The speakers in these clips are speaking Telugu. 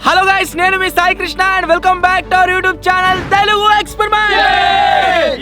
హలో గైస్, నేను మీ Sai Krishna and welcome back to our YouTube channel Telugu experiment.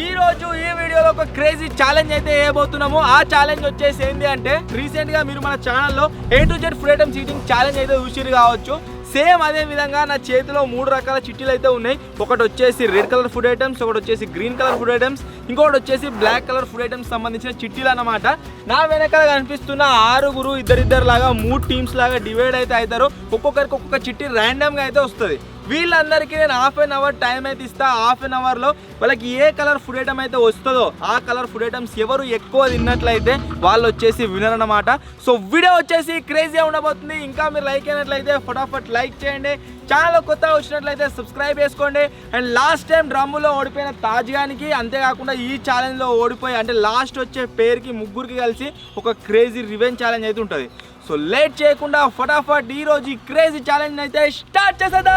ఈ రోజు ఈ వీడియోలో ఒక క్రేజీ ఛాలెంజ్ అయితే చేయబోతున్నాము. ఆ ఛాలెంజ్ వచ్చేసి ఏంటి అంటే, రీసెంట్ గా మీరు మన ఛానల్లో A to Z food items eating challenge అయితే చూసిరు కావచ్చు. సేమ్ అదే విధంగా నా చేతిలో 3 రకాల చిట్టీలు అయితే ఉన్నాయి. ఒకటి వచ్చేసి రెడ్ కలర్ ఫుడ్ ఐటమ్స్, ఒకటి వచ్చేసి గ్రీన్ కలర్ ఫుడ్ ఐటమ్స్, ఇంకొకటి వచ్చేసి బ్లాక్ కలర్ ఫుడ్ ఐటమ్స్ సంబంధించిన చిట్టీలు అన్నమాట. నా వెనకాల కనిపిస్తున్న 6 ఇద్దరిద్దరు లాగా 3 టీమ్స్ లాగా డివైడ్ అయితే అవుతారు. ఒక్కొక్కరికి ఒక్కొక్క చిట్టి ర్యాండమ్ గా అయితే వస్తుంది. వీళ్ళందరికీ నేను హాఫ్ అన్ అవర్ టైం అయితే ఇస్తా. హాఫ్ అన్ అవర్లో వాళ్ళకి ఏ కలర్ ఫుడ్ ఐటమ్ అయితే వస్తుందో ఆ కలర్ ఫుడ్ ఐటమ్స్ ఎవరు ఎక్కువ తిన్నట్లయితే వాళ్ళు వచ్చేసి వినర్ అన్నమాట. సో వీడియో వచ్చేసి క్రేజీగా ఉండబోతుంది. ఇంకా మీరు లైక్ అయినట్లయితే ఫటాఫట్ లైక్ చేయండి. ఛానల్ కొత్తగా వచ్చినట్లయితే సబ్స్క్రైబ్ చేసుకోండి. అండ్ లాస్ట్ టైం డ్రమ్ములో ఓడిపోయిన తాజ్గానికి, అంతేకాకుండా ఈ ఛాలెంజ్లో ఓడిపోయి అంటే లాస్ట్ వచ్చే పేరుకి ముగ్గురికి కలిసి ఒక క్రేజీ రివెంజ్ ఛాలెంజ్ అయితే ఉంటుంది. సో లేట్ చేయకుండా ఫటాఫట్ ఈ రోజు ఈ క్రేజీ ఛాలెంజ్ అయితే స్టార్ట్ చేసేద్దాం.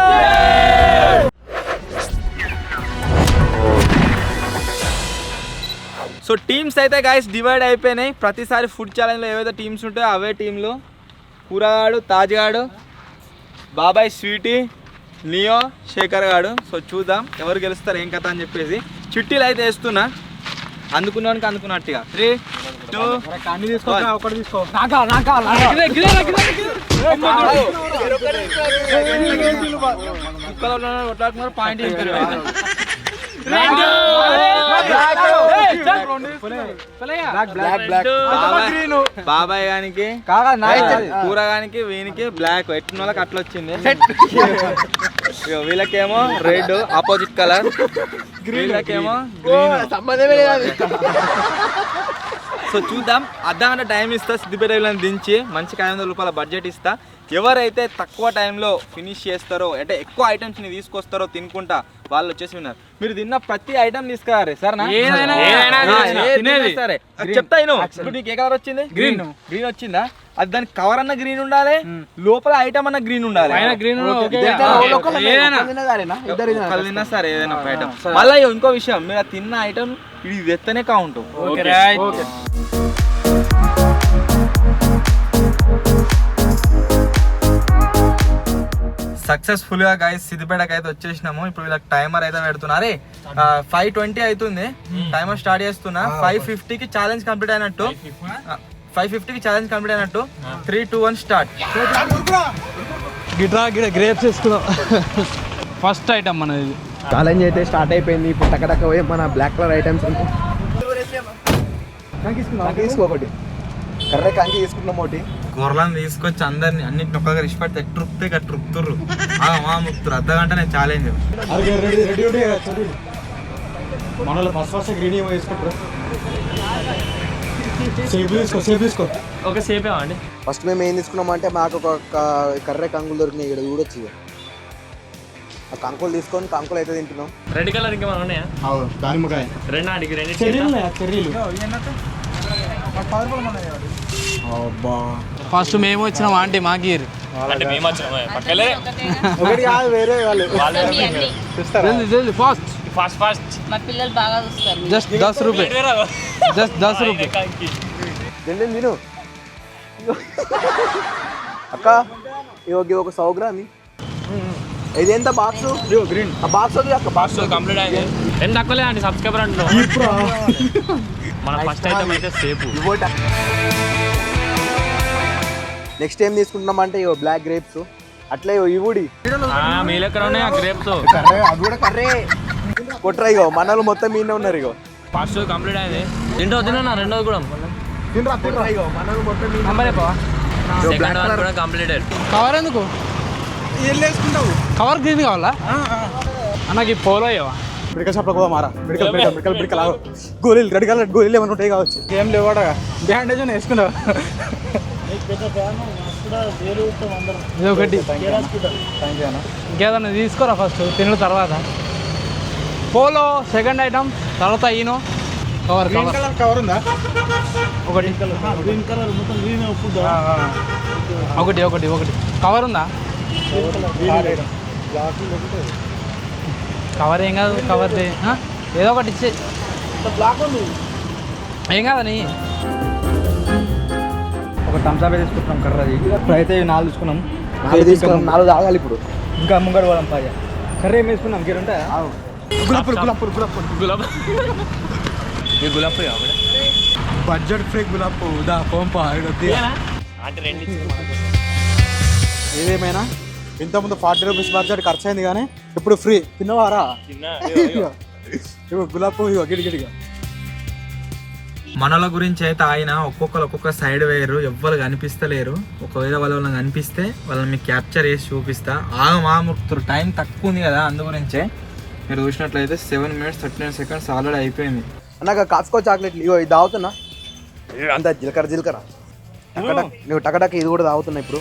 సో టీమ్స్ అయితే గైస్ డివైడ్ అయిపోయినాయి. ప్రతిసారి ఫుడ్ ఛాలెంజ్లో ఏవైతే టీమ్స్ ఉంటాయో అవే టీంలు. కూరగాడు, తాజ్గాడు, బాబాయ్, స్వీటీ, నియో, శేఖర్ గాడు. సో చూద్దాం ఎవరు గెలుస్తారు ఏం కథ అని చెప్పేసి చిట్టీలు అయితే వేస్తున్నా. అందుకున్నానికి అందుకున్నట్టుగా 3, 2, 1 పాయింట్ బాబాయ్ గానికి, కూరగానికి, వీనికి బ్లాక్, ఎట్టిన వాళ్ళకి అట్లా వచ్చింది. వీళ్ళకేమో రెడ్ ఆపోజిట్ కలర్, వీళ్ళకేమో సో చూద్దాం. అర్ధగంట టైం ఇస్తా. సిద్దిపేట వీళ్ళని దించి మంచిగా 500 రూపాయల బడ్జెట్ ఇస్తా. ఎవరైతే తక్కువ టైంలో ఫినిష్ చేస్తారో అంటే ఎక్కువ ఐటమ్స్ని తీసుకొస్తారో తినుకుంటా వాళ్ళు వచ్చేసి ఉన్నారు. మీరు తిన్న ప్రతి ఐటమ్ తీసుకురారే సార్ సరే చెప్తా. ఇప్పుడు నీకు ఏ కలర్ వచ్చింది? గ్రీన్ వచ్చిందా? అది దానికి కవర్ అన్న గ్రీన్ ఉండాలి, లోపల ఐటమ్ అన్న గ్రీన్ ఉండాలి. తిన్నా సరే ఏదైనా ఐటమ్. మళ్ళీ ఇంకో విషయం, మీరు తిన్న ఐటమ్ ఇది వెత్తనే కౌంట్. సక్సెస్ఫుల్ గా గైస్ సిద్దిపేటకి అయితే వచ్చేసినాము. ఇప్పుడు వీళ్ళకి టైమర్ అయితే పెడుతున్నారు. 5:20 అవుతుంది. టైమర్ స్టార్ట్ చేస్తున్నా. 5:50కి ఛాలెంజ్ కంప్లీట్ అయినట్టు. 5:50కి ఛాలెంజ్ కంప్లీట్ అయినట్టు. 3, 2, 1 స్టార్ట్. గ్రేప్స్ వేసుకున్నాం. ఫస్ట్ ఐటమ్ మనది. ఛాలెంజ్ అయితే స్టార్ట్ అయిపోయింది. ఇప్పుడు టకటక పోయి మన బ్లాక్ కలర్ ఐటమ్స్ ఒకటి కర్ర కంకి తీసుకున్నాం. ఒకటి కూరలను తీసుకొచ్చి అందరిని అన్నింటిని ఒక్కగా ఇష్టపడితే ట్రుప్తే ట్రుప్తుర్రు ముక్తురు. అర్ధగంట నేను ఛాలెంజ్. మనలో ఫస్ట్ గ్రీన్ వేసుకుంటారు. ఒక సేపే అండి. ఫస్ట్ మేము ఏం తీసుకున్నామంటే మాకు ఒక కర్ర కంకులు దొరికినాయి. ఇక్కడ చూడొచ్చు. ఆ కంకులు తీసుకొని కంకులు అయితే తింటున్నాం. రెడ్ కలర్ ఇంకా మనం ఉన్నాయా? దానిమ్మకాయ ఫస్ట్ మేము వచ్చినాం ఆంటీ మాకీర్. జస్ట్ 10 రూపాయలు. జస్ట్ 10 రూపాయలు. తిను అక్క. ఇవి ఒక 100 గ్రామ్. ఇది ఎంత బాక్స్? గ్రీన్ ఆ బాక్స్ అక్క. బాక్స్ కంప్లీట్ అయింది. ఎంత తక్కువలే అండి సబ్స్క్రైబర్ అంటున్నాం. మన ఫస్ట్ ఐటమ్ అయితే సేపు. నెక్స్ట్ ఏం తీసుకుంటున్నామంటే ఇవో బ్లాక్ గ్రేప్స్. అట్లా ఇవుడి మీ లెక్కన ఉన్నాయి గ్రేప్స్. అది కూడా కర్రే కొట్రా. ఇగో మనలు మొత్తం మీనే ఉన్నారు. ఇగో ఫస్ట్ కంప్లీట్ అయింది. తిన్నా రెండోది కూడా తినరా. ఇగో మనలు మొత్తం కంప్లీటెడ్. కవర్ ఎందుకు వేసుకుంటావు? కవర్ గ్రీన్ కావాలా నాకు? ఈ పోలో మెడికల్ షాప్లో కూడా మారా. మెడికల్ గోళీలు రెడ్ కలర్ గోళీలు ఏమైనా ఉంటాయి కావచ్చు. ఏం లేవాడా? బ్యాండేజ్ వేసుకున్నావు. ఒకటి ఇంకేదన్నా తీసుకోరా ఫస్ట్ తిన్న తర్వాత. పోలో సెకండ్ ఐటమ్, తర్వాత ఈనో కవర్. కవర్ ఉందా? ఒకటి ఒకటి ఒకటి కవర్ ఉందా? కవర్ ఏం కాదు. కవర్ ఏదో ఒకటి ఇచ్చే. ఏం కాదని ఒక థమ్స్ అప్ తీసుకుంటున్నాం కర్రది. ఇప్పుడు అయితే 4 తీసుకున్నాం. 4 తాగాలి ఇప్పుడు. ఇంకా ముంగడు పోదాం పాజ కర్రీ ఏం వేసుకున్నాం గిర్ ఉంటాయా గులాబ్ బడ్జెట్ ఫ్రీ గులాబ్ దా పంప ఏదేమైనా ఇంతకుముందు 40 రూపీస్ బడ్జెట్ ఖర్చు అయింది కానీ ఇప్పుడు ఫ్రీ తిన్నవారా గులాబ్ పువ్వు ఇగో గిడిగిడిగా. మనల గురించి అయితే ఆయన ఒక్కొక్క సైడ్ వేయరు, ఎవ్వరు కనిపిస్తలేరు. ఒకవేళ వాళ్ళని కనిపిస్తే వాళ్ళని మీకు క్యాప్చర్ చేసి చూపిస్తా. మాముడుతురు టైం తక్కువ ఉంది కదా, అందు గురించే. మీరు చూసినట్లయితే 7 minutes 39 seconds ఆల్రెడీ అయిపోయింది. అన్నాక కాస్కో చాక్లెట్లు ఇగో ఇది తాగుతున్నా, అంత జీలకర్ర నువ్వు టకటక ఇది కూడా తాగుతున్నా ఇప్పుడు.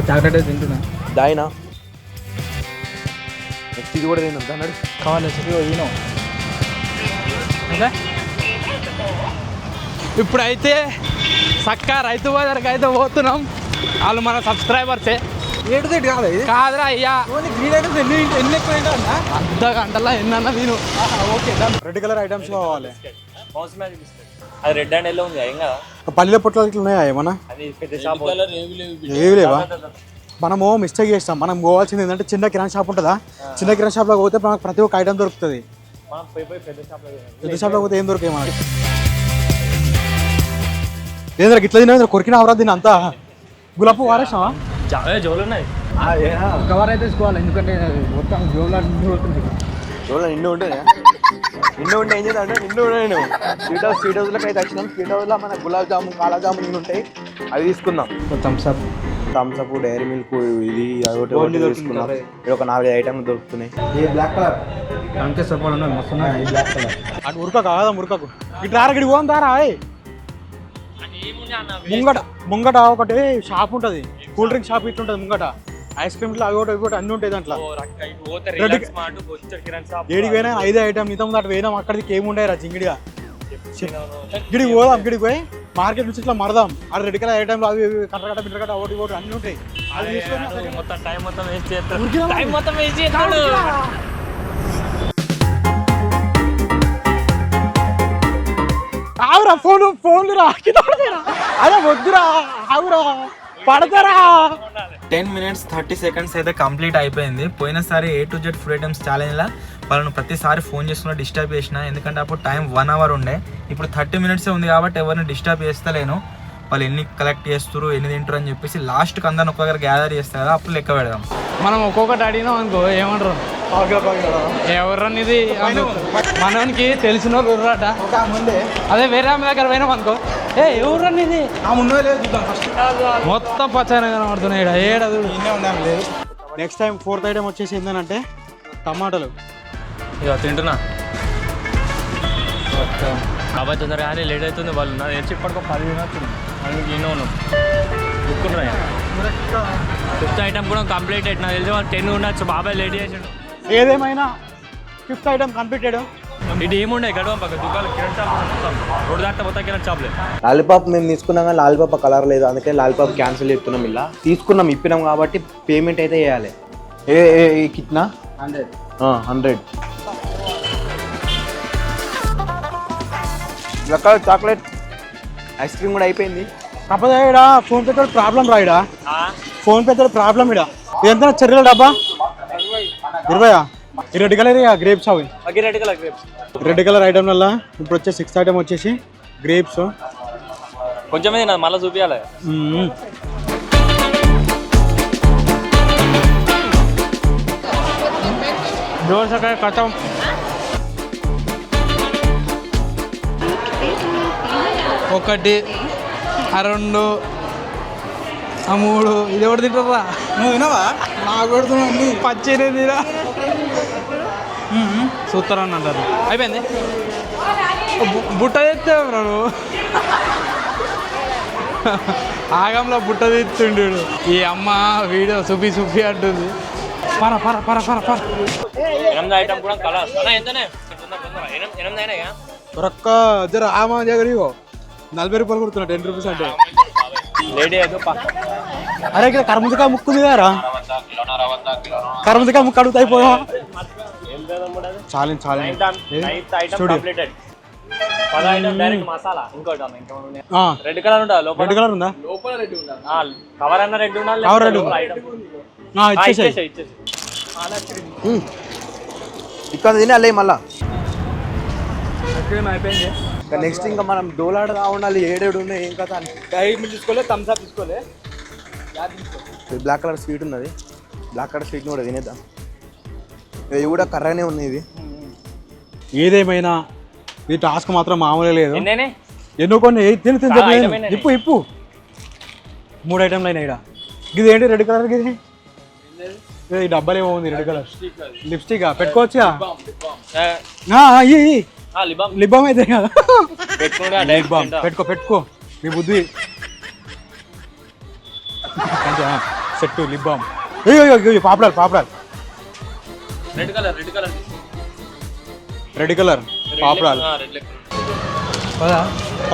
చాక్లెట్ తింటున్నా దాయినా నెక్స్ట్ ఇది కూడా తిందాం అన్నాడు. కావాలి ఈనో అంటే ఇప్పుడైతే చక్కా రైతు బజార్కి అయితే పోతున్నాం. వాళ్ళు మన సబ్స్క్రైబర్సే. ఏడుదేటి కాదు ఇది కాదురా అయ్యా, గ్రీన్ ఐటమ్స్ ఎన్ని ఎక్కువ ఏంటన్నా అర్ధ గంటలో ఎన్నన్నా నేను. ఓకే రెడ్ కలర్ ఐటమ్స్ కావాలి. అది రెడ్ అండ్ ఎల్లో ఉంది ఏం కదా. పల్లెల పొట్లాలు ఉన్నాయా ఏమన్నా? అది పెద్ద షాప్ ఏవి లేవా? మనము మిస్టేక్ చేస్తాం. మనం పోవాల్సింది ఏంటంటే చిన్న కిరాణా షాప్ ఉంటుందా, చిన్న కిరాణా షాప్లో పోతే మనకు ప్రతి ఒక్క ఐటమ్ దొరుకుతుంది. పెద్ద షాప్లో పోతే ఏం దొరికాయి మనకి? ఏదో ఇట్లా తిన కొరికిన అవరా దీని అంతా గులాబ్ వారేసావా? జోలు ఉన్నాయి. కవర్ అయితే తీసుకోవాలి, ఎందుకంటే మొత్తం జోలో నిండు ఉంటుంది. నిండు ఉంటే ఏం చేద్దాం అంటే నిండు నేను స్వీట్ హౌస్లోకి అయితే వచ్చినాం. స్వీట్ హౌస్లో మన గులాబ్ జామున్ కాలా జామున్ ఇవి ఉంటాయి, అవి తీసుకుందాం. థమ్స్అప్ డైరీ మిల్క్ ఇది ఒకటి తీసుకున్నాం. ఇది ఒక 4-5 ఐటమ్లు దొరుకుతున్నాయి. ఈ బ్లాక్ కలర్ అంతే సపోర్ట్ ఉన్నది మస్తు ఉన్నాయి. బ్లాక్ కలర్ అటు ఉరక కాదా మురకకు ఇట్లా అరగడి పోదాం దారా. ముంగట ఒకటి షాప్ ఉంటుంది, కూల్ డ్రింక్ షాప్ ఇట్లా ఉంటుంది ముంగట. ఐస్ క్రీమ్లు అవి ఒకటి అన్ని ఉంటాయి దాంట్లో. ఏడికి పోయినా 5 ఐటమ్ ఇంత ముందు అటు పోయినాం. అక్కడికి ఏముండే రా చింగిడిగా గిడికి పోదాం. గిడికి పోయి మార్కెట్ నుంచి ఇట్లా మరదాం. ఆ రెడ్ కలర్ ఐటమ్లు అవి కట్టకట్ట బిడ్డకట్ట ఒకటి అన్ని ఉంటాయి. మొత్తం టైం మొత్తం వేస్ట్ చేస్తాడు. టైం మొత్తం వేస్ట్ చేస్తాడు. ఆవురా ఫోన్లు రా అదే వద్దురా ఆవురా పడతారా. 10 minutes 30 seconds అయితే కంప్లీట్ అయిపోయింది. పోయినసారి A to Z food items ఛాలెంజ్లో వాళ్ళను ప్రతిసారి ఫోన్ చేసుకున్న డిస్టర్బ్ చేసిన, ఎందుకంటే అప్పుడు టైం 1 hour ఉండే. ఇప్పుడు 30 minutes ఉంది కాబట్టి ఎవరిని డిస్టర్బ్ చేస్తలేను. వాళ్ళు ఎన్ని కలెక్ట్ చేస్తారు, ఎన్ని తింటారు అని చెప్పేసి లాస్ట్కి అందరిని ఒక్కొక్కరు గ్యాదర్ చేస్తారు కదా, అప్పుడు లెక్క పెడదాం. మనం ఒక్కొక్కటి అడిగినాం అనుకో ఏమంటారు, ఎవరనేది మనకి తెలిసిన వాళ్ళు ముందే అదే వేరే ఆమె దగ్గర పోయినాం అనుకో, ఎవరనేది మొత్తం పచ్చగా కనబడుతున్నాయి. ఏడదు నెక్స్ట్ టైం 4th ఐటమ్ వచ్చేసి ఏంటంటే టమాటాలు. ఇక తింటున్నా కాబట్టి తొందరగా కానీ లేట్ అవుతుంది. వాళ్ళు నా తెచ్చి ఇప్పటికో 10 తినొచ్చు. అందుకు ఎన్నో ఉన్నాం దుక్కున్నాయి. 5th ఐటమ్ కూడా కంప్లీట్ అయ్యి నాకు తెలిసి వాళ్ళు 10 ఉండొచ్చు. బాబాయ్ లేట్ చేసాడు. ఏదేమైనా 5th ఐటమ్ కంప్లీటెడ్. ఇటు ఏముండే గడవ పక్క దుకాణం కిరణ్ షాప్ మొత్తం రోడ్డు దాకా మొత్తం కిరణ్ షాప్లే. లాలీపాప్ మేము తీసుకున్నాం కానీ లాలీపాప్ కలర్ లేదు, అందుకే లాలీపాప్ క్యాన్సిల్ చేస్తున్నాం. ఇలా తీసుకున్నాం ఇప్పినాం కాబట్టి పేమెంట్ అయితే చేయాలి. ఏ కిట్నా 100 రకాల చాక్లెట్ ఐస్ క్రీమ్ కూడా అయిపోయింది. కాకపోతే ఇక్కడ ఫోన్ పే ప్రాబ్లం రా. ఇక్కడ ఫోన్ పే ప్రాబ్లం. ఇక్కడ ఎంత చెర్రీల డబ్బా 20. ఈ రెడ్ కలర్ గ్రేప్స్ అవి రెడ్ కలర్ ఐటమ్ వల్ల ఇప్పుడు వచ్చే 6th ఐటమ్ వచ్చేసి గ్రేప్స్. కొంచెం మళ్ళీ చూపించాలి. దోసకాయ కథం ఒకటి, 2, 3. ఇది ఎవరు తింటారా? నువ్వు వినవా? నాకు కొడుతున్నావు పచ్చినే తినా సూత్తరాన్ని అంటారు. అయిపోయింది. బుట్ట తెస్తే నువ్వు ఆగంలో బుట్ట తెస్తుండు. ఈ అమ్మ వీడియో చూపి అంటుంది. పర 8 ఐటమ్ కూడా కలర్ ఎంతనే 8 అయినా ఒక్క జర ఆమా దగ్గర 40 రూపాయలు కొడుతున్నా. 10 రూపీస్ అంటే లేడీ ఏదో అరే ఇక్కడ కర్మజకాయ ముక్కుంది కదా, కర్మజకాయ ముక్కు అడుగుతాయి పోయా. చాలు కంప్లీటెడ్. పద ఐటమ్ డైరెక్ట్ మసాలా ఇంకోటి అన్న ఇంకా రెడ్ కలర్ ఉందా లోపల రెడ్ కలర్ ఉందా కవర్ అన్న రెడ్ ఉండాలి కవర్ రెడ్ ఇచ్చేసేయ్ ఇక్కడ తినాలి మళ్ళా అయిపోయింది. నెక్స్ట్ ఇంకా మనం డోలాడగా ఉండాలి. ఏడేడు ఉన్నాయి ఏం కథ అని. తీసుకోలే థమ్స్ అప్ తీసుకోలే. బ్లాక్ కలర్ స్వీట్ ఉన్నది. బ్లాక్ కలర్ స్వీట్ని కూడా తినేద్దాం. ఇది కూడా కర్రనే ఉంది. ఇది ఏదేమైనా ఈ టాస్క్ మాత్రం మామూలే లేదు. ఎన్నేనే ఎన్నో కొన్ని ఇప్పు ఇప్పు 3 ఐటమ్లు అయినా ఇక్కడ. ఇది ఏంటి రెడ్ కలర్? ఇది ఈ డబ్బాలు ఏమో ఉంది రెడ్ కలర్ లిప్స్టిక్ పెట్టుకోవచ్చా? లిబామ్ అయితే కదా. పెట్టుకో నీ బుద్ధి సెట్ లిబామ్. పాపడాలు రెడ్ కలర్ పాపడాలు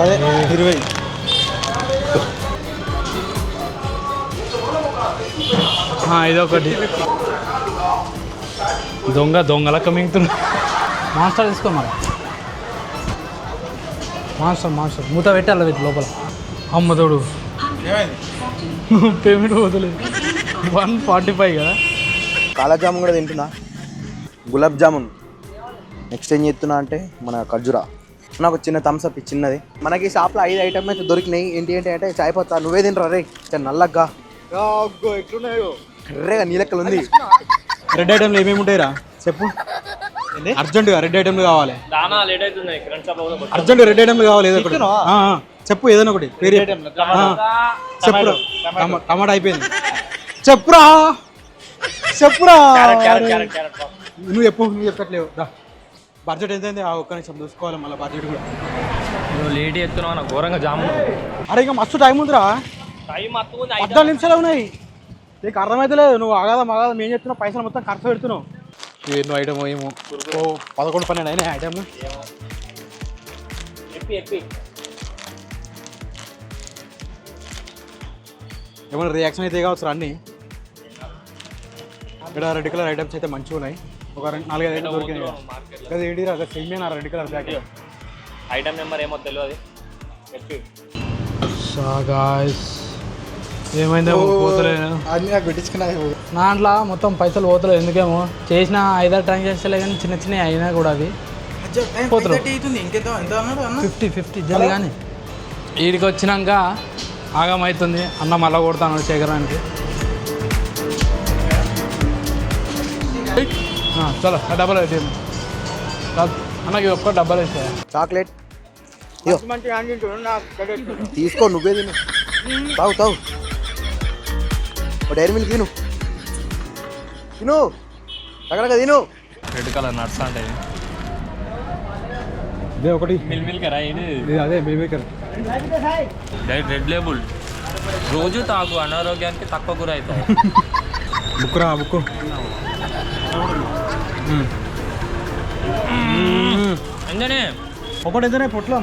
అదే 20. ఇదొకటి దొంగలక్క మింగుతున్నా. మాన్స్టర్ తీసుకో మరి. మాన్స్టర్ మూత పెట్టాలి వీటి లోపల. అమ్మ తోడు పేమెంట్ పోతలేదు. 145 కదా. కాలా జామున్ కూడా తింటున్నా. గులాబ్ జామున్. నెక్స్ట్ ఏం చేస్తున్నా అంటే మన ఖర్జూరా. నాకు చిన్న థమ్స్అప్ చిన్నది. మనకి షాప్లో 5 ఐటమ్ అయితే దొరికినాయి. ఏంటి అంటే చాయ్ పత్తా. నువ్వే తింటారా రే? నల్లగ్గా ఎట్లున్నాయో కర్రేగా నీ లెక్కలు ఉంది. రెడ్ ఐటమ్లు ఏమేమి ఉంటాయిరా చెప్పు. అర్జెంటుగా రెడ్ ఐటమ్లు కావాలి. అర్జెంట్ రెడ్ ఐటమ్లు కావాలి. ఏదో ఒకటి చెప్పు. ఏదైనా ఒకటి పేరు చెప్పురా. టమాటా అయిపోయింది. చెప్పురా. నువ్వు చెప్పట్లేవు. బడ్జెట్ ఎంత అయింది? ఒక్క నిమిషం చూసుకోవాలి. మళ్ళీ బడ్జెట్ కూడా నువ్వు లేట్ చేస్తున్నావు నాకు ఘోరంగా జాము. అరే ఇంకా మస్తు టైం ఉందిరా. 14 నిమిషాలు ఉన్నాయి. నీకు అర్థమైతే లేదు. నువ్వు ఆగాదం ఏం చెప్తున్నావు? పైసలు మొత్తం ఖర్చు పెడుతున్నావు. ఎన్నో ఐటమ్ ఏమో 11-12 అయినా ఐటమ్లు. ఏమైనా రియాక్షన్ అయితే కావచ్చు అన్నీ. ఇక్కడ రెడ్ కలర్ ఐటమ్స్ అయితే మంచిగా ఉన్నాయి. ఒక 4-5 ఐటమ్ దొరికినాయి. కదా ఏంటిరా same red colour packet. Item number ఏమో తెలియదు. ఏమైందో పోతలేదు. దాంట్లో మొత్తం పైసలు పోతలేదు. ఎందుకేమో చేసిన 5-6 ట్రాన్సాక్షన్లే కానీ చిన్న అయినా కూడా అది పోతలేదు. 50 జల్లి కానీ వీడికి వచ్చినాక ఆగమవుతుంది. అన్న మళ్ళీ కొడతాను శేఖరానికి. చలో డబ్బాలు వేసి అన్నకి ఒక్క డబ్బాలు వేసా. చాక్లెట్ తీసుకో. నువ్వే తిను. తావు డైరీ మిల్క్ తిను దగ్గరగా తిను. రెడ్ కలర్ నట్స్ అంటే ఇదే ఒకటి మిల్క్ అదే మిల్క్ రెడ్ లేబుల్. రోజు తాగు, అనారోగ్యానికి తక్కువ గురి అవుతాయి. బుక్ ఎందుకనే ఒకటి ఎంతనే పొట్లో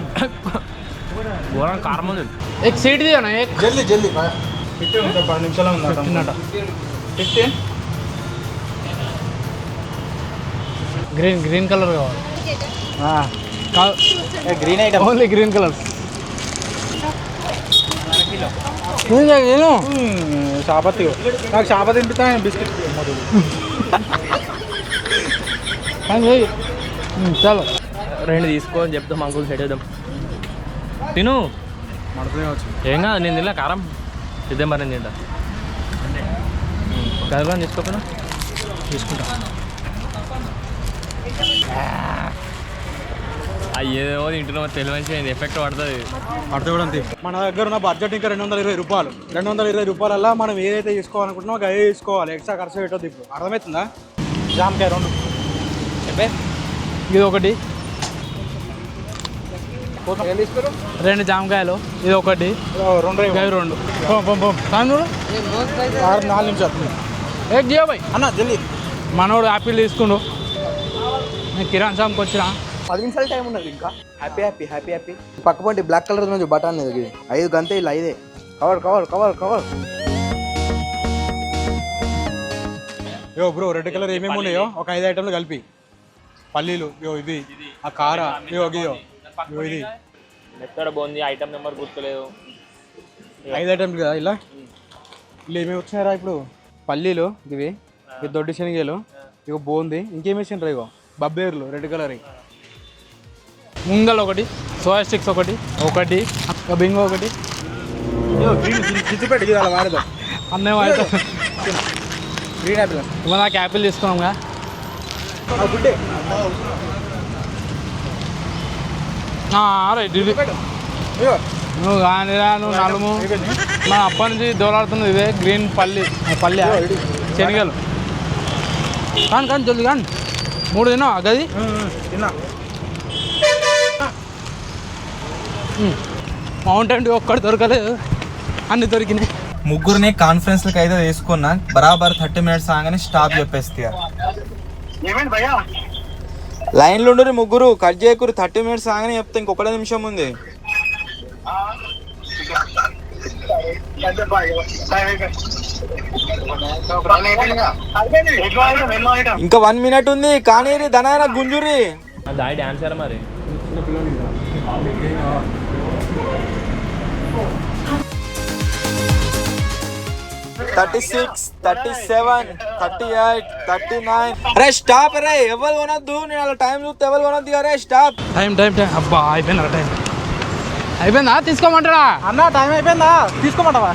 ఘోరం కారం ఉంది. एक सीट दिया ना एक. జల్దీ 10 నిమిషాలు ఉందా? 15 గ్రీన్ కలర్ కావాలి. Green item only green colour. షాపత్తి నాకు షాపత్తి తింటా. బిస్కెట్ చాలు 2 తీసుకో అని చెప్తాం. అంకుల్ సెట్ చేద్దాం. తిను ఏం కాదు. నేను తినలే కారం. ఇదే మరి నేను తింటా. గదిలో తీసుకోపోయినా తీసుకుంటా. ఏదో తింటున్నావు తెలియని ఎఫెక్ట్ పడుతుంది కూడా అంతే. మన దగ్గర ఉన్న బడ్జెట్ ఇంకా 220 రూపాయలు. 220 రూపాయలల్లో మనం ఏదైతే తీసుకోవాలనుకుంటున్నామో అదే తీసుకోవాలి. ఎక్స్ట్రా ఖర్చు పెట్టద్దు. ఇప్పుడు అర్థమవుతుందా? జామకాయ 2 ఇది ఒకటి. 2 జామకాయలు. ఇది ఒకటి 2 4 నిమిషాలు. ఏ జియో భాయ్ అన్న జల్దీ. మనోడు యాపిల్ తీసుకుండు. నేను కిరాణ్ షాప్కి వచ్చిన. 10 నిమిషాలు టైం ఉన్నది ఇంకా. హ్యాపీ పక్క పంటి బ్లాక్ కలర్ నుంచి బటాన్ 5 గంటే ఇలా 5 కవర్. బ్రో రెడ్ కలర్ ఏమేమి ఉన్నాయో ఒక 5 ఐటమ్లు కలిపి. పల్లీలు ఇవి, ఆ కార ఇది ఎక్కడ బాగుంది ఐటమ్ నెంబర్ గుర్తులేదు 5 ఐటమ్స్ కదా ఇలా ఇలా ఏమేమి వచ్చినారా ఇప్పుడు పల్లీలు ఇవి ఇవి దొడ్డి శనగలు ఇక బోంది ఇంకేమి వేసిండ్రా ఇగో బబ్బేర్లు రెడ్ కలర్ ముంగల్ ఒకటి సోయా స్టిక్స్ ఒకటి బింగో ఒకటి చిత్తుపెట్టి అలా వాడదాం అన్నేమో అయితే గ్రీన్ యాపిల్ ఇవాళ నాకు యాపిల్ తీసుకున్నాంగా గుడ్డే రైట్ ఇది నువ్వు కానిరా నువ్వు నలుము మన అప్పటి నుంచి దోలాడుతున్నది ఇదే గ్రీన్ పల్లి శనగలు కానీ జల్ది కానీ 3 తిన్నావు గది తిన్నా మౌంటైన్ డ్యూ ఒక్కటి దొరకలేదు అన్ని దొరికినాయి ముగ్గురిని కాన్ఫరెన్స్ లకి అయితే తీసుకున్నా బరాబర్ 30 minutes ఆగానే స్టాప్ చెప్పేస్తే లైన్లో ఉండరు ముగ్గురు కట్ చేయకూరు 30 minutes ఆగానే చెప్తే ఇంకొకటే నిమిషం ఉంది ఇంకా 1 minute ఉంది కానీ ధనాయన గుంజురి దాయి డాన్సర్ మరి 36, 37, 38, 39. అరే స్టాప్ రే ఎవరు కొనొద్దు నేను అలా టైం చూస్తే ఎవరు కొనొద్దు అరే స్టాప్ టైం అబ్బా అయిపోయిందా టైం అయిపోయిందా తీసుకోమంటారా అన్న టైం అయిపోయిందా తీసుకోమంటావా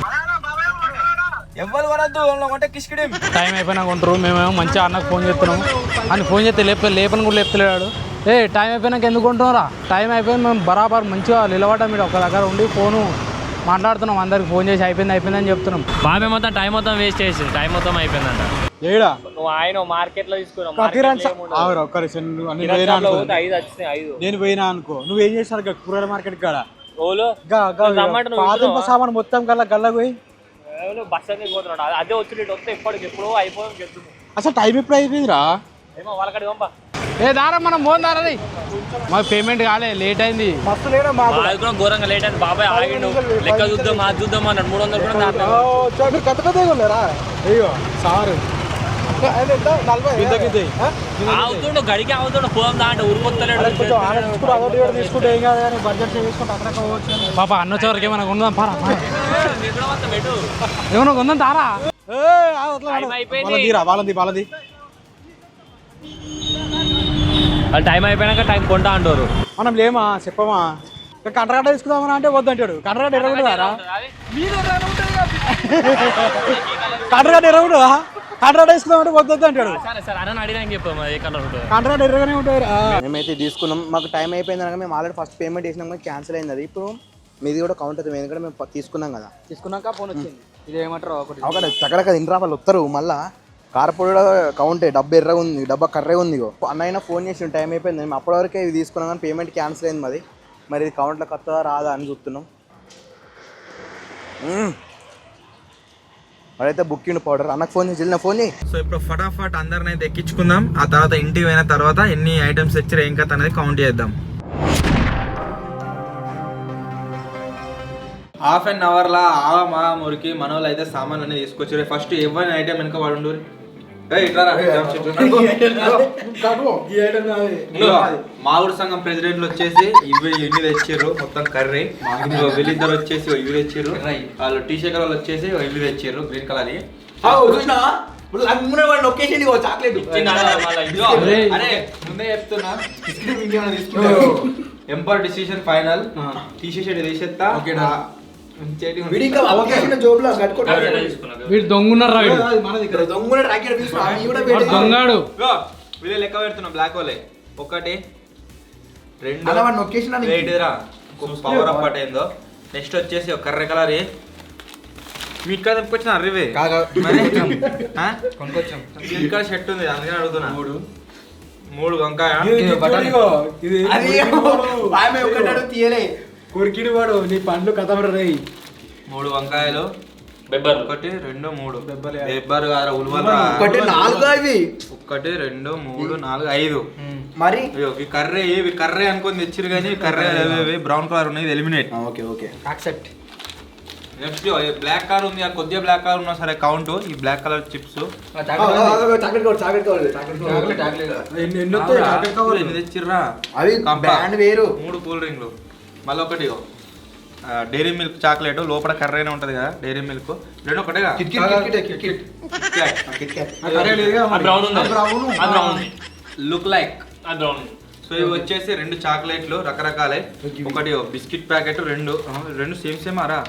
ఎవరు కొనొద్దు కొంటే కిష్కిడి టైం అయిపోయినా కొంటారు మేమేమో మంచిగా అన్నకు ఫోన్ చేస్తున్నాము అని ఫోన్ చేస్తే లేపని కూడా లేపుతలేడు టైం అయిపోయినాక ఎందుకు కొంటున్నారా టైం అయిపోయింది మేము బరాబర్ మంచిగా నిలబడ్డాం మీరు ఒక దగ్గర ఉండి ఫోను మాట్లాడుతున్నాం అందరికి ఫోన్ చేసి అయిపోయిందని చెప్తున్నాం బాబే మొత్తం టైం మొత్తం వేస్ట్ చేసి టైం మొత్తం అయిపోయిందంట ఏడా నువ్వు ఆయన మార్కెట్ లో తీసుకున్నావు నేను పోయినా అనుకో నువ్వేం చేస్తాను కూరగాయల మార్కెట్ కాడ ఓలో సామాన్ మొత్తం గల్ల పోయి బస్ అనేది పోతున్నాడు అదే వచ్చి వస్తే ఎప్పుడో అయిపోయింది చెప్తుంది అసలు టైం ఎప్పుడు అయిపోయిందిరా ఏమో వాళ్ళకడి పంప దారా మనం పోందారది మాకు పేమెంట్ కాలే లేట్ అయింది మస్తు లేడా కూడా ఘోరంగా లేట్ అయింది బాబాయ్ ఆగిండు లెక్క చూద్దాం అది చూద్దాం అన్నాడు 300 కూడా కొత్త పెద్దగా ఉన్నారా అయ్యో సారు అవుతుండు గడికి అవుతుండు పోదాం దాంట్లో ఊరుకొత్తలేడు పాప అన్న చోరకి ఏమైనా కొందాం పారా ఏమన్నా కొందాం తారా వాళ్ళది టైం అయిపోయినాక టైం కొంటా అంటారు మనం లేమా చెప్పమా కంటరాట తీసుకుందామని అంటే వద్దంటాడు కంటరాట ఎర్రగుంటుందా కంటరాట ఎర్రగుంటుందా కంటరాట తీసుకుందామంటే వద్దు అంటాడు సరే అన్న అడిగినా చెప్పాము ఏ కలర్ ఉంటుంది కంటరాట ఎర్రగానే ఉంటారు మేమైతే తీసుకున్నాం మాకు టైం అయిపోయింది అనగా మేము ఆల్రెడీ ఫస్ట్ పేమెంట్ చేసినాం కానీ క్యాన్సిల్ అయింది అది ఇప్పుడు మీది కూడా కౌంట్ అవుతుంది ఎందుకంటే మేము తీసుకున్నాం కదా తీసుకున్నాక ఫోన్ వచ్చింది ఇది ఏమంటారు ఒకటి ఒకటి చక్కడక తినరా వాళ్ళు వస్తారు మళ్ళీ కారపొడి కూడా కౌంటే డబ్బా కర్రే ఉంది అన్నైనా ఫోన్ చేసి టైం అయిపోయింది మేము అప్పటి వరకే ఇది తీసుకున్నాం కానీ పేమెంట్ క్యాన్సిల్ అయింది మరి ఇది కౌంట్లోకి వస్తుందా రాదా అని చూస్తున్నాం అదైతే బుకింగ్ పౌడర్ అన్నకు ఫోన్ చేసి వెళ్ళిన ఫోన్ సో ఇప్పుడు ఫటాఫట్ అందరిని అయితే ఎక్కించుకుందాం ఆ తర్వాత ఇంటికి పోయిన తర్వాత ఎన్ని ఐటమ్స్ తెచ్చారు ఏం కథ అనేది కౌంట్ చేద్దాం హాఫ్ అన్ అవర్లా మా మురికి మన వాళ్ళు అయితే సామాన్లు అన్నీ తీసుకొచ్చారు ఫస్ట్ ఎవరి ఐటమ్ వెనక వాడు మావుడు సంఘం ప్రెసిడెంట్లు వచ్చేసి ఇన్ని తెచ్చారు మొత్తం కర్రీ వీళ్ళిద్దరు వచ్చేసి ఇవి తెచ్చారు వాళ్ళు టీ షర్ట్ వాళ్ళు వచ్చేసి ఇవి తెచ్చారు గ్రీన్ కలర్ ముందే చెప్తున్నా ampere decision final T shirt తీసేస్తా వీడు దొంగున్నారు దొంగాడు వీళ్ళే లెక్క పెడుతున్నా బ్లాక్ వాళ్ళే 1 2 పవర్ అప్ ఏందో నెక్స్ట్ వచ్చేసి ఒక కర్ర కలర్ మీ ఇక్కడ తెప్పుకొచ్చిన అర్రివే ఇక్కడ షర్ట్ ఉంది అందుకని అడుగుతున్నా 3 వంకాయ కొరికిడి వాడు నీ పండ్లు కథమరయ్యి 3 వంకాయలు బెబ్బర్ 1 2 3 బెబ్బర్ కాదు ఉల్వల్ 1 4 అవి 1 2 3 4 5 మరి కర్రే అనుకొని తెచ్చిరు కానీ కర్రే బ్రౌన్ కలర్ ఉన్నాయి eliminate okay accept next black colour ఉంది, కొద్దిగా బ్లాక్ కలర్ ఉన్నా సరే కౌంట్. ఈ బ్లాక్ కలర్ చిప్స్ ఎన్ని తెచ్చిర్రా అవి బ్రాండ్ వేరు. 3 కూల్ డ్రింక్లు, మళ్ళీ ఒకటి డైరీ మిల్క్ చాక్లెట్, లోపల కర్రైనా ఉంటది కదా డైరీ మిల్క్, రెండు ఒకటేగా. Look like. సో ఇవి వచ్చేసి 2 చాక్లెట్లు రకరకాలే. ఒకటి బిస్కెట్ ప్యాకెట్, రెండు సేమ్ ఆరా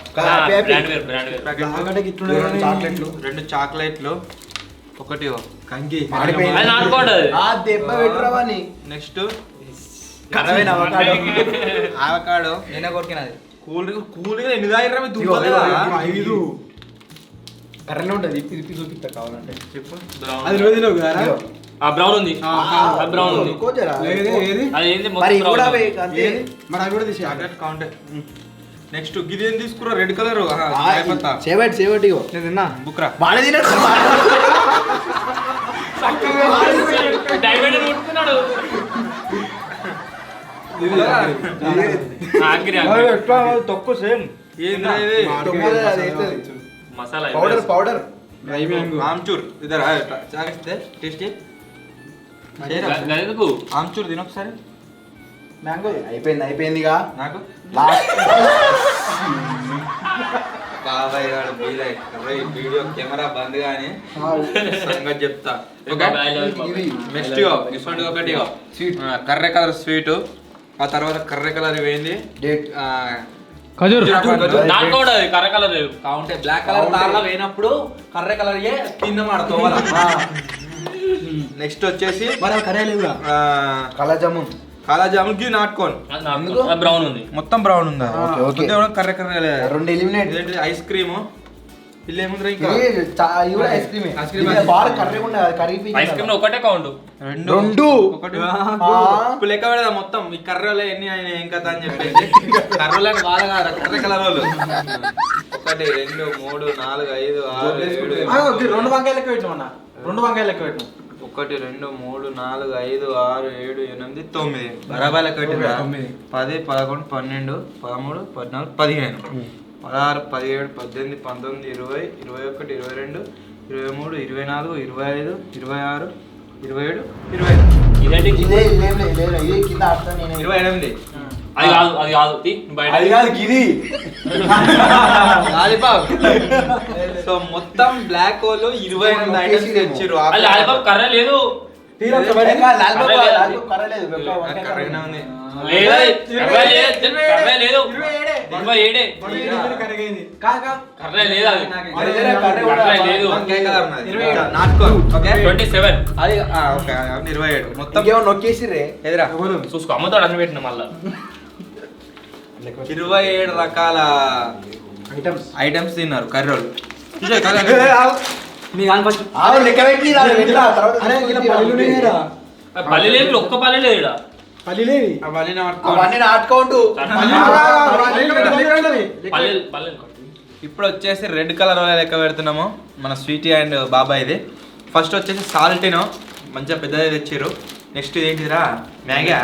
చాక్లెట్లు, 2 చాక్లెట్లు, ఒకటి కంకి. Next avocado. నేనే కొరికినది. కూల్ డ్రింక్ ఎన్ని తాగిర్రా మీ దుబ్బలేదా? 5 కర్రనే ఉంటుంది. ఇప్పి చూపిస్తా కావాలంటే చెప్పు. అది రోజు తినవు కదా? బ్రౌన్ ఉంది, బ్రౌన్ ఉంది. అది ఏంది మొత్తం brown ఉంది. మరి అవి కూడా తీసి చాక్లెట్ కౌంటే. నెక్స్ట్ గిది ఏం తీసుకురా? రెడ్ కలర్ సేవట్ ఇగో నేను తిన్నా. బుక్రా. బాగా తినడు. డైమండ్ కొట్టుకున్నాడు. తక్కువ సేమ్ మసాలా పౌడర్ ఆమ్చూర్ ఇద్దరు చాకిస్తే టేస్టీ. ఎందుకు ఆమ్చూర్ తిన ఒకసారి. మ్యాంగో అయిపోయిందిగా. నాకు లాస్ట్ బాబాయ్ గారు వీడియో కెమెరా బంద్ గానీ సంగతి చెప్తా. నెక్స్ట్ ఇటువంటి ఒకటి కర్రె కలర్ స్వీట్, ఆ తర్వాత కర్రె కలర్ ఇవేంది డేట్ ఖజూర్. దాంట్లో కూడా కర్ర కలర్ కావుంటే బ్లాక్ కలర్ తారలా వేయినప్పుడు కర్రె కలర్ తిన్నమాట తోవల. నెక్స్ట్ వచ్చేసి కలర్ జామున్. కాలా జామున్ కి నాటుకోన్ బ్రౌన్ ఉంది, మొత్తం బ్రౌన్ ఉందా? ఓకే. కర్రె కర్రె 2 ఎలిమినేట్. Ice cream. ఇలా ఏముందిరా ఇంకా? ఇది కూడా ఐస్ క్రీమ్. బాగా కర్రీగా ఉండే కర్రీ ఐస్ క్రీమ్ ఒకటే కౌంట్. రెండు ఒకటి ఇప్పుడు లెక్క పెడదా మొత్తం ఈ కర్రలు ఎన్ని ఆయన ఏం కదా అని చెప్పేసి. కర్రలని వాళ్ళ కర్ర కలర్ వాళ్ళు 1 2 3 4 5 6 7 2 వంకాయలు లెక్క పెట్టినా. 2 వంకాయలు లెక్క పెట్టినా. 1 2 3 4 5 6 7 8 9 బరాబర్ లెక్క పెట్టిందా? 10 11 12 13 14 15 16 17 18 19 20 21 22 23 24 25 26 27 28 ఇదేంటి? ఇదే ఇదే కింద ఆడుతా నేను. 28. అది కాదు, అది కాదు. బయట అది కాదు గిది. లాలీపాప్. సో మొత్తం బ్లాక్ హోల్ 28 ఐటమ్స్ తెచ్చిర్రు. అది లాలీపాప్ కర్ర లేదు. కర్రీగానే ఉంది. లేదా కర్ర లేదు, కర్ర లేదు. 27 కర్ర లేదు, అది కర్ర లేదు. వంకాయ కలర్ ఉన్నది. నాటుకోన్. ఓకే 27. అది ఓకే 27 మొత్తం ఇంకేమో నొక్కేసిర్రే. ఎదురా చూసుకో, అమ్మతోడు అన్ని పెట్టిన మళ్ళా 27 రకాల ఐటమ్స్ తిన్నారు కర్రోళ్ళు. లెక్క పెట్టి పల్లి లేదు, ఒక్క పల్లి లేదు ఈడ. అవన్నీ నాటుకోండు. పల్లి ఇప్పుడు వచ్చేసి రెడ్ కలర్ లెక్క పెడుతున్నాము మన స్వీటీ అండ్ బాబాయ్ది. ఫస్ట్ వచ్చేసి సాల్టినో మంచిగా పెద్దది తెచ్చారు. నెక్స్ట్ ఏంటిదిరా? మ్యాగా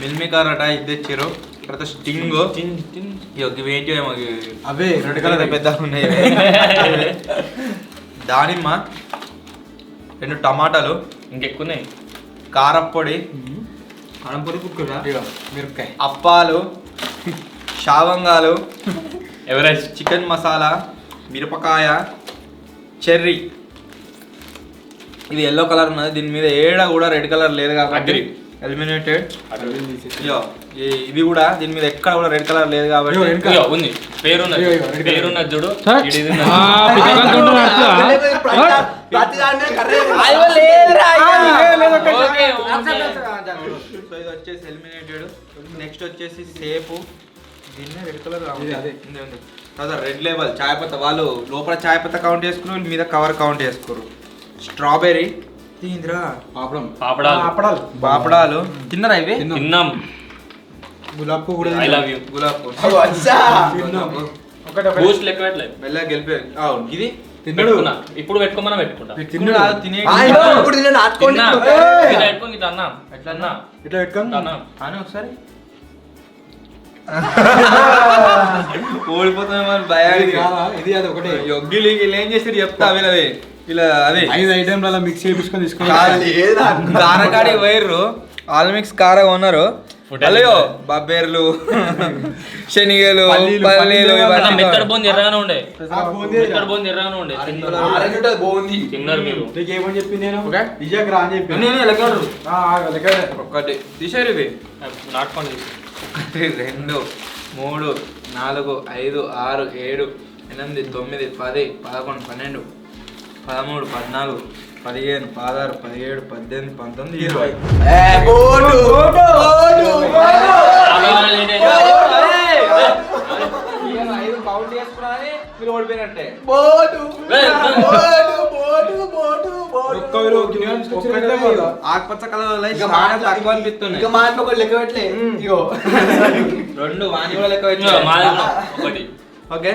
మిల్మికర్ అట ఇది తెచ్చారు. తర్వాత స్టింగ్ ఇవేంటి అవే రెడ్ కలర్ పెద్దగా ఉన్నాయి. దానిమ్మ, 2 టమాటాలు, ఇంకెక్కున్నాయి, కారప్పొడి, మిరపకాయ, అప్పాలు, షావంగాలు, ఎవరెస్ట్, చికెన్ మసాలా, మిరపకాయ, చెర్రీ. ఇది ఎల్లో కలర్ ఉన్నది. దీని మీద ఏడ కూడా రెడ్ కలర్ లేదు కాబట్టి ఎలిమినేటెడ్. ఇది కూడా దీని మీద ఎక్కడ కూడా రెడ్ కలర్ లేదు కాబట్టి ఉంది. పేరున్నది చూడు. సో ఇది వచ్చేసి ఎలిమినేటెడ్. నెక్స్ట్ వచ్చేసి సేపు. దీన్ని రెడ్ కలర్ తర్వాత రెడ్ లేబుల్ చాయ్ పత్తా. వాళ్ళు లోపల చాయ్ పత్తా కౌంట్ చేసుకున్నారు, మీద కవర్ కౌంట్ చేసుకోరు. స్ట్రాబెర్రీ, పాపడాలు తిన్నారా? ఇవి తిన్నాం. గులాబ్ కూడా I love you. Gulab Boost లెక్క పెట్టలేదు. మెల్లగా గెలిపారు. ఇది పెట్టుకున్నా, ఇప్పుడు పెట్టుకోమన్నా పెట్టుకుంటా. తిన్నాడు తినే పెట్టుకోని ఇట్లా అన్నా, ఎట్లా అన్నా ఇట్లా పెట్టుకొని అన్నా. అని ఒకసారి ఓడిపోతామేమో భయానికి. ఇది అది ఒకటే యొగ్గిలు వీళ్ళు ఏం చేస్తారు చెప్తా వీళ్ళవి ఇలా అవి 5 ఐటెంల మిక్స్ చేయించుకొని తీసుకొని కారకాడి వైర్రు ఆల్మిక్స్ కార ఉన్నారు. అయ్యో బబ్బేర్లు శనిగలు పల్లీలు మెత్తడి బోంది ఎర్రగానే ఉండే మెత్తడి బోంది ఎర్రగానే ఉండే తిన్నారు మీరు. నీకేమని చెప్పి నేను విజయ్ రా అని చెప్పి ఒకటి తీసారు ఇవి నాటుకోండి 1 2 3 4 5 6 7 8 9 10 11 12 13 14 15 16 17 18 19 20. కౌంట్ చేసుకున్నారని మీరు ఓడిపోయినట్టే. ఆకుపచ్చ కలర్ తక్కువ అనిపిస్తున్నాయి. రెండు వాణి కూడా లెక్క ఒకటి ఓకే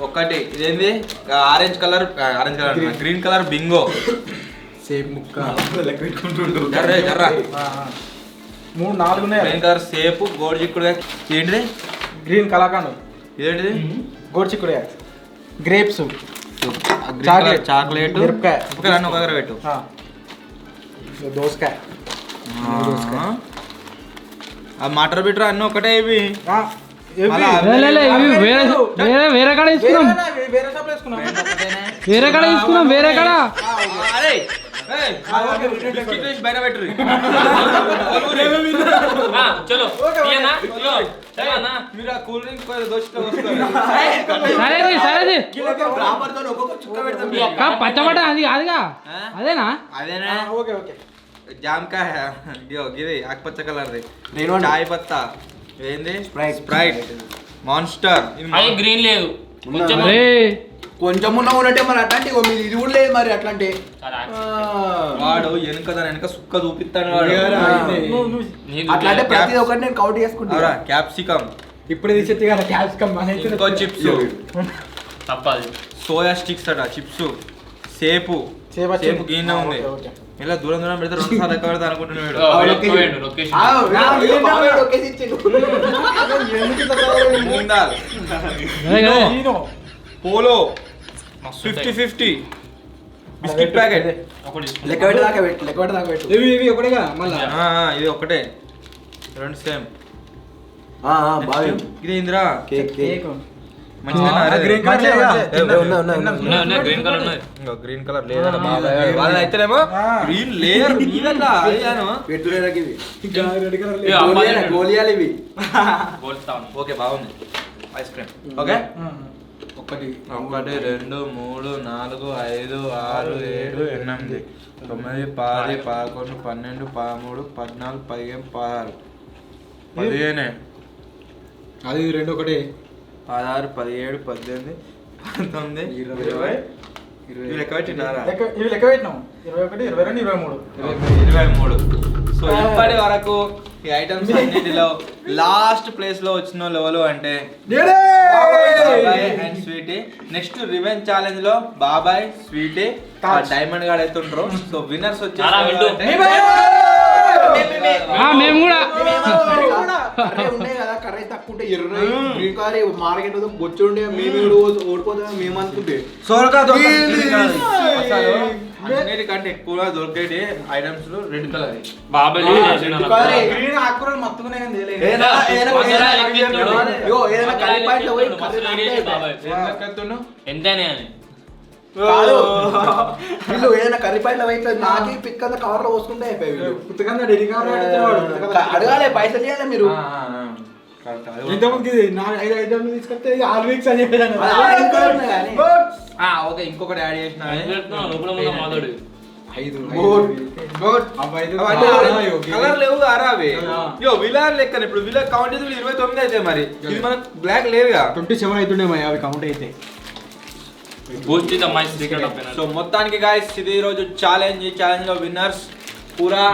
ఒకటి ఇదేంది orange colour green colour Bingo సేపు ముక్క లెక్క జర్రా 3 4 ఉన్నాయి. గ్రీన్ కలర్ సేపు గోడు చిక్కుడుగా ఏంటిది గ్రీన్ కలాకండ్ ఇదేంటిది గోడ్చిక్కుడుగా గ్రేప్స్ చాక్లెట్ మిరపకాయ అన్ని ఒక దగ్గర పెట్టు. దోసకాయ మటర్ బిటర్ అన్ని ఒకటే ఇవి వేరే కాడ తీసుకున్నాం వేరే కాడ తీసుకున్నాం వేరే కాడ బయట పెట్టరు. చలో మీరు ఆ కూల్ డ్రింక్ సరేది పచ్చబట్ట అది కాదుగా అదేనా అదేనా ఓకే ఓకే జామకాయ ఇది ఆకుపచ్చ కలర్ది చాయ్ పత్తా ఏంది స్ప్రైట్ మాన్స్టర్ అది గ్రీన్ లేదు కొంచెం ఉన్నట్టే మరి అట్లాంటి ఇది కూడా లేదు మరి అట్లాంటి వాడు వెనక సుక్క చూపిస్తాడు వాడు. అట్లాంటి ప్రతి ఒక్కటి నేను కౌంట్ చేసుకుంటా. క్యాప్సికమ్ ఇప్పుడే తీసేది కదా క్యాప్సికమ్ ఇంకో చిప్స్ తప్పదు సోయా స్టిక్స్ అట చిప్స్ సేపు సేపు గిన్నె ఉంది. ఇలా దూరం దూరం పెడితే 2 సార్లు ఎక్కువ పెడతా అనుకుంటున్నాడు. Moong dal polo 50-50 biscuit packet లెక్క పెట్టదాకా పెట్టు ఇవి ఒకటేగా మళ్ళీ ఇది ఒకటే రెండు సేమ్. బాగా ఇది Indira cake green colour green colour ఉన్నది గ్రీన్ కలర్ లేదట బాబాయ్ వాళ్ళ అయితేనేమో గ్రీన్ లేయర్ మీదలా అయ్యాను పెట్టులేరా ఇవి రెడ్ కలర్ గోలియాలు ఇవి. ఓకే బాగుంది ఐస్ క్రీమ్ ఓకే ఒకటి 1 2 3 4 5 6 7 8 9 10 11 12 13 14 15 16 15 అది రెండు ఒకటి 16 17 18 19 20 ఇవి లెక్క పెట్టినారా ఇవి లెక్క పెట్టినాం 21 22 23. సో ఇప్పటి వరకు ఈ ఐటమ్స్ అన్నిటిలో లాస్ట్ ప్లేస్ లో వచ్చిన లెవెల్ అంటే బాబాయ్ and Sweety. Next revenge challenge లో బాబాయ్ స్వీటీ డైమండ్ గార్డ్ అవుతుండ్రు. సో విన్నర్స్ వచ్చేసి మేము కూడా ఉండే కదా కర్రీ తక్కువ ఉంటే ఎర్ర గ్రీన్ కలర్ మార్కెట్ బొచ్చు ఉండే మేము ఓడిపోతాం మేము అనుకుంటే అన్నిటికంటే ఎక్కువగా దొరికేటి ఐటమ్స్ రెడ్ కలర్ బాబాయ్ గ్రీన్ ఆకుకూరలు మొత్తం ఎంతనే అని వీళ్ళు ఏదైనా కర్రీపాయలు అయితే నాకి పిక్క కవర్ లో పోసుకుంటే అయిపోయి వీళ్ళు పుస్తకంగా డెడీ అడగాలి పైసలు ఇవ్వాలి మీరు. ఇంతకుముందు 5 ఐటమ్లు తీసుకొస్తే 6 వీక్స్ అని చెప్పేదాన్ని. ఓకే ఇంకొకటి యాడ్ చేసిన లోపల ఉన్న మాధవుడు 5 కలర్ లేవు అరావి యో విలాన్ లెక్కన ఇప్పుడు విలాన్ కౌంట్ చేసి 29 అయితే మరి ఇది మనకు బ్లాక్ లేదుగా 27 అవుతుండే మరి అవి కౌంట్ అయితే. సో మొత్తానికి గాయ్స్ ఇది ఈ రోజు ఛాలెంజ్. ఈ ఛాలెంజ్ లో విన్నర్స్ పూరా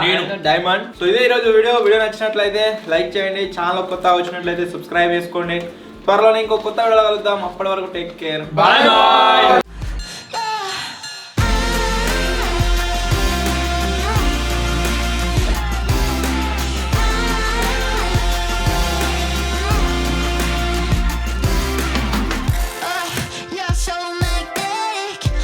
డైమండ్. సో ఇదే ఈ రోజు వీడియో నచ్చినట్లయితే లైక్ చేయండి. ఛానల్ కొత్త వచ్చినట్లయితే సబ్స్క్రైబ్ చేసుకోండి. త్వరలోనే ఇంకో కొత్త వీడియో కలుద్దాం. అప్పటి వరకు టేక్ కేర్. బాయ్.